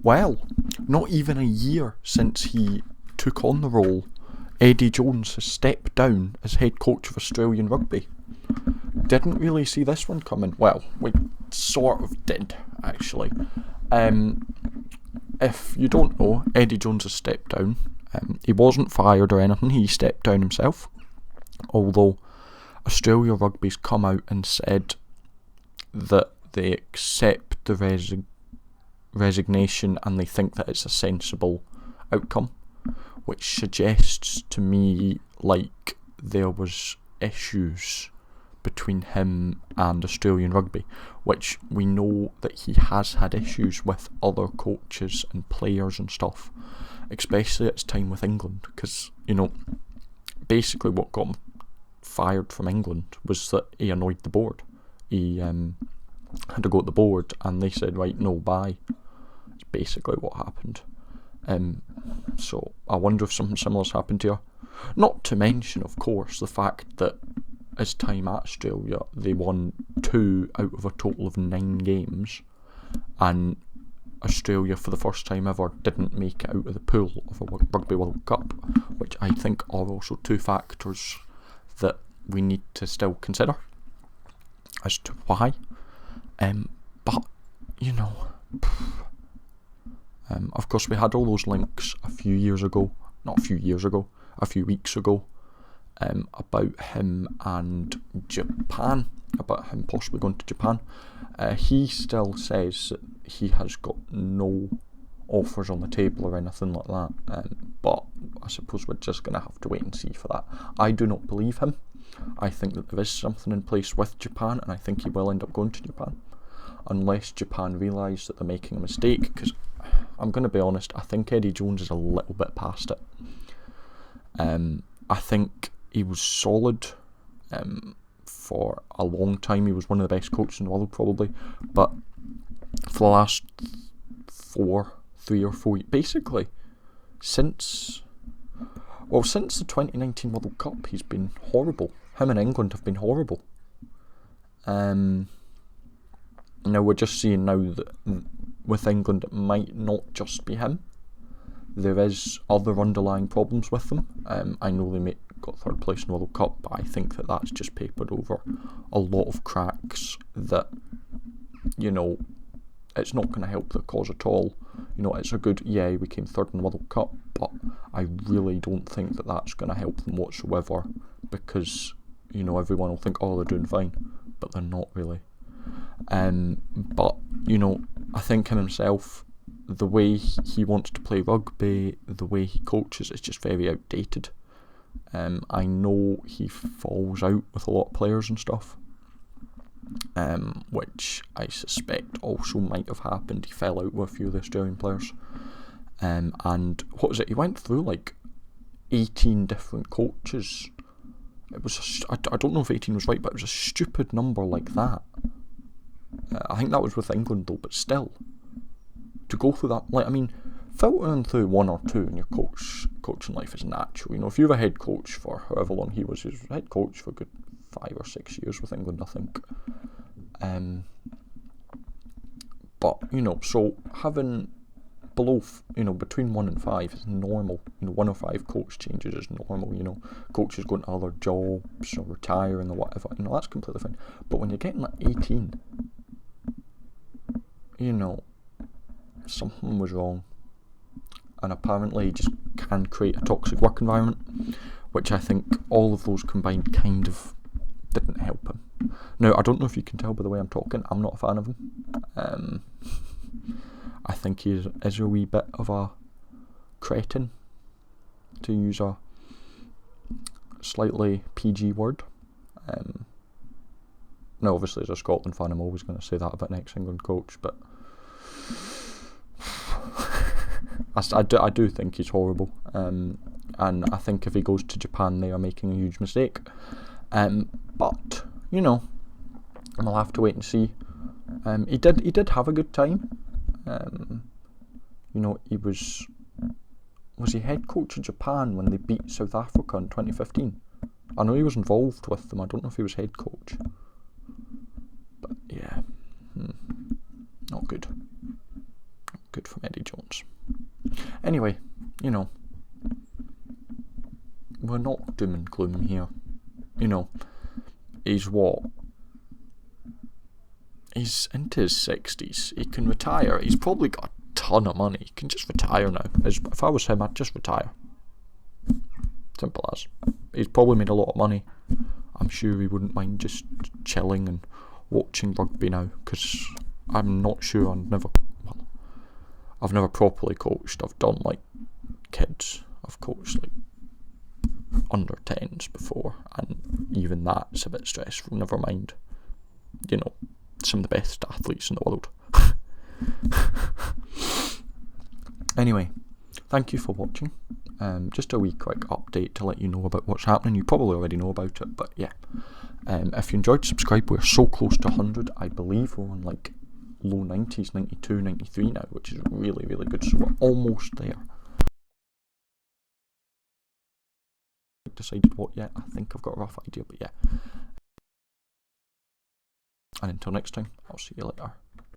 Well, not even a year since he took on the role, Eddie Jones has stepped down as head coach of Australian rugby. Didn't really see this one coming. Well, we sort of did, actually. If you don't know, Eddie Jones has stepped down. He wasn't fired or anything, he stepped down himself. Although Australia Rugby's come out and said that they accept the resignation and they think that it's a sensible outcome, which suggests to me like there was issues between him and Australian Rugby, which we know that he has had issues with other coaches and players and stuff, especially at his time with England, because, you know, basically what got him fired from England was that he annoyed the board. He had to go to the board and they said, right, no, bye. It's basically what happened. So I wonder if something similar's happened here. Not to mention, of course, the fact that his time at Australia, they won 2 out of a total of 9 games, and Australia, for the first time ever, didn't make it out of the pool of a Rugby World Cup, which I think are also 2 factors that we need to still consider as to why. But, you know, of course we had all those links a few weeks ago, about him and Japan, about him possibly going to Japan. He still says that he has got no offers on the table or anything like that, but I suppose we're just going to have to wait and see for that. I do not believe him. I think that there is something in place with Japan, and I think he will end up going to Japan, unless Japan realise that they're making a mistake, because I'm going to be honest, I think Eddie Jones is a little bit past it. I think he was solid for a long time. He was one of the best coaches in the world, probably, but for the last 3 or 4 years, basically, since the 2019 World Cup, he's been horrible. Him and England have been horrible. Now we're just seeing now that with England it might not just be him. There is other underlying problems with them. I know they got 3rd place in the World Cup, but I think that that's just papered over a lot of cracks that, you know, it's not going to help the cause at all. You know, it's a good, yeah, we came 3rd in the World Cup, but I really don't think that that's going to help them whatsoever, because, you know, everyone will think, oh, they're doing fine, but they're not really. But, you know, I think him himself, the way he wants to play rugby, the way he coaches, is just very outdated. I know he falls out with a lot of players and stuff, which I suspect also might have happened. He fell out with a few of the Australian players, and what was it? He went through like 18 different coaches. It was I don't know if 18 was right, but it was a stupid number like that. I think that was with England though, but still, to go through that, like, I mean, filtering through 1 or 2 in your coaching life is natural. You know, if you're a head coach for however long he was head coach for a good 5 or 6 years with England, I think. But, you know, so having below, you know, between 1 and 5 is normal. You know, 1 or 5 coach changes is normal. You know, coaches going to other jobs or retiring or whatever, you know, that's completely fine. But when you're getting like 18, you know, something was wrong, and apparently he just can create a toxic work environment, which I think all of those combined kind of didn't help him. Now, I don't know if you can tell by the way I'm talking, I'm not a fan of him. I think he is a wee bit of a cretin, to use a slightly PG word. Now, obviously, as a Scotland fan, I'm always going to say that about an ex-England coach, but I do think he's horrible, and I think if he goes to Japan, they are making a huge mistake. But, you know, we'll have to wait and see. He did have a good time. You know, he was he head coach of Japan when they beat South Africa in 2015? I know he was involved with them. I don't know if he was head coach. But yeah, not good. good from Eddie Jones. Anyway, you know, we're not doom and gloom here. You know, he's what? He's into his 60s. He can retire. He's probably got a ton of money. He can just retire now. If I was him, I'd just retire. Simple as. He's probably made a lot of money. I'm sure he wouldn't mind just chilling and watching rugby now, because I'm not sure. I've never properly coached. I've done like kids. I've coached like under 10s before, and even that's a bit stressful. Never mind, you know, some of the best athletes in the world. Anyway, thank you for watching. Just a wee quick update to let you know about what's happening. You probably already know about it, but yeah. If you enjoyed, subscribe. We're so close to 100. I believe we're on like low 90s, 92, 93 now, which is really, really good. So we're almost there. I haven't decided what yet. I think I've got a rough idea, but yeah. And until next time, I'll see you later.